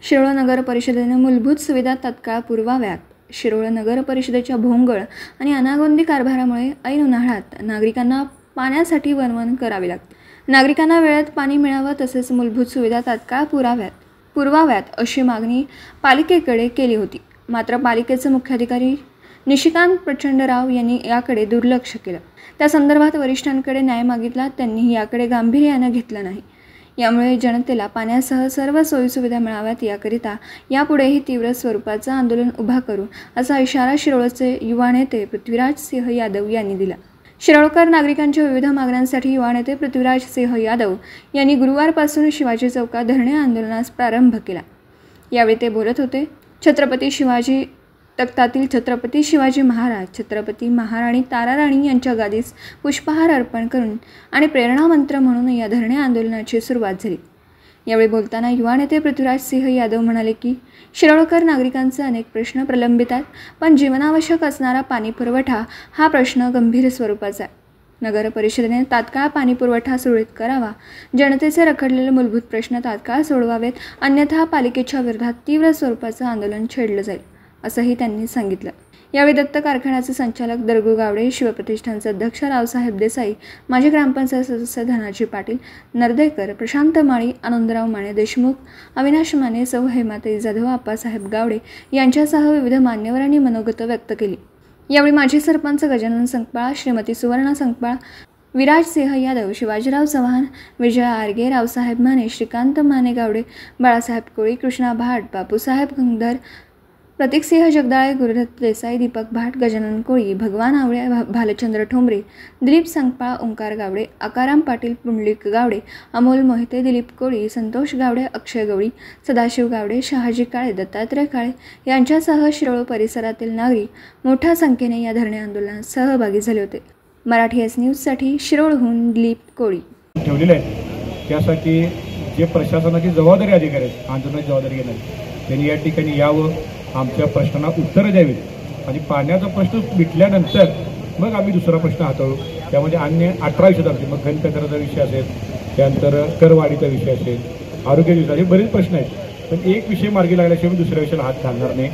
शिरोळ नगर परिषदेने मूलभूत सुविधा तत्काळ पुरवाव्यात. शिरोळ नगर परिषदेच्या भोंगळ आणि अनागोंदी कारभारामुळे ऐन उन्हाळ्यात नागरिकांना पाण्यासाठी वणवण करावी लागते. नागरिकांना वेळेत पाणी मिळावं तसेच मूलभूत सुविधा तत्काळ पुरवाव्यात अशी मागणी पालिकेकडे केली होती. मात्र पालिकेचे मुख्याधिकारी निशिकांत प्रचंडराव यांनी याकडे दुर्लक्ष केलं. त्या संदर्भात वरिष्ठांकडे न्याय मागितला, त्यांनी याकडे गांभीर्याने घेतलं नाही. यामुळे जनतेला पाण्यासह सर्व सोयीसुविधा मिळाव्यात याकरिता यापुढेही तीव्र स्वरूपाचं आंदोलन उभा करू असा इशारा शिरोळचे युवा नेते पृथ्वीराज सिंह यादव यांनी दिला. शिरोळकर नागरिकांच्या विविध मागण्यांसाठी युवा नेते पृथ्वीराज सिंह यादव यांनी गुरुवारपासून शिवाजी चौकात धरणे आंदोलनास प्रारंभ केला. यावेळी ते बोलत होते. छत्रपती शिवाजी तख्तातील छत्रपती शिवाजी महाराज, छत्रपती महाराणी ताराराणी यांच्या गादीस पुष्पहार अर्पण करून आणि प्रेरणामंत्र म्हणून या धरणे आंदोलनाची सुरुवात झाली. यावेळी बोलताना युवा नेते पृथ्वीराज सिंह यादव म्हणाले की शिरोळकर नागरिकांचे अनेक प्रश्न प्रलंबित आहेत, पण जीवनावश्यक असणारा पाणी पुरवठा हा प्रश्न गंभीर स्वरूपाचा आहे. नगर परिषदेने तात्काळ पाणी पुरवठा सुरळीत करावा, जनतेचे रखडलेले मूलभूत प्रश्न तात्काळ सोडवावेत, अन्यथा पालिकेच्या विरोधात तीव्र स्वरूपाचं आंदोलन छेडलं जाईल असंही त्यांनी सांगितलं. यावेळी दत्त कारखान्याचे संचालक दरगू गावडे, शिवप्रतिष्ठानचे अध्यक्ष रावसाहेब देसाई, माजी ग्रामपंचायत सदस्य धनाजी पाटील नरदेकर, प्रशांत माळी, आनंदराव माने देशमुख, अविनाश माने, सौ हेमाताई जाधव, आप्पासाहेब गावडे यांच्यासह विविध मान्यवरांनी मनोगत व्यक्त केली. यावेळी माजी सरपंच गजानन संकपाळ, श्रीमती सुवर्णा संकपाळ, विराज सिंह यादव, शिवाजीराव चव्हाण, विजया आरगे, रावसाहेब माने, श्रीकांत माने गावडे, बाळासाहेब कोळी, कृष्णा भाट, बापूसाहेब गंगधर, प्रतीकसिंह जगदाळे, गुरुदत्त देसाई, दीपक भाट, गजानन कोळी, भगवान आवळे, भालचंद्र ठोंबरे, दिलीप संकपाळ, ओंकार गावडे, आकाराम पाटील, पुंडलिक गावडे, अमोल मोहिते, दिलीप कोळी, संतोष गावडे, अक्षय गवळी, सदाशिव गावडे, शहाजी काळे, दत्तात्रय काळे यांच्यासह शिरोळ परिसरातील नागरिक मोठ्या संख्येने या धरणे आंदोलनात सहभागी झाले होते. मराठी एस न्यूजसाठी शिरोळहून दिलीप कोळी. ठेवलेले आहे त्यासाठी जे प्रशासनाची जबाबदारी अधिकारी आहेत, आंदोलनाची जबाबदारी घेणार त्यांनी या ठिकाणी यावं, आमच्या प्रश्नांना उत्तरं द्यावीत आणि पाण्याचा प्रश्न मिटल्यानंतर मग आम्ही दुसरा प्रश्न हाताळू. त्यामध्ये अन्य 18 विषय असतील, मग घनकचऱ्याचा विषय असेल, त्यानंतर करवाढीचा विषय असेल, आरोग्य विषय, हे बरेच प्रश्न आहेत. पण एक विषय मार्गी लागल्याशिवाय मी दुसऱ्या विषयाला हात घालणार नाही.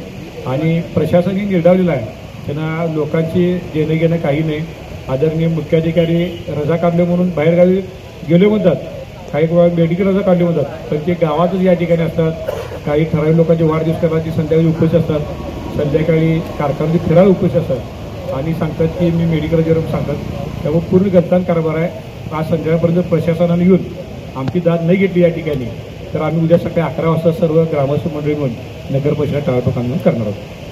आणि प्रशासनाने निर्धावलेलं आहे, त्यांना लोकांची देणं घेणं काही नाही. आदरणीय मुख्याधिकारी रजा काढले म्हणून बाहेरगावी गेले म्हणतात, काही मेडिकल रजा काढली म्हणतात, पण ते गावातच या ठिकाणी असतात. काही ठराविक लोकांचे वाढदिवस करण्याची संध्याकाळी उपस्थित असतात, संध्याकाळी कारखान्यात फिरायला उपस्थित असतात आणि सांगतात की मी मेडिकल जेवण सांगतात. त्यामुळे पूर्ण गंतान कारभार आहे. आज संध्याकाळपर्यंत प्रशासनाने येऊन आमची दाद नाही घेतली या ठिकाणी तर आम्ही उद्या सकाळी 11 वाजता सर्व ग्रामस्थ मंडळी म्हणून नगर परिषद टाळाटाळ आंदोलन करणार आहोत.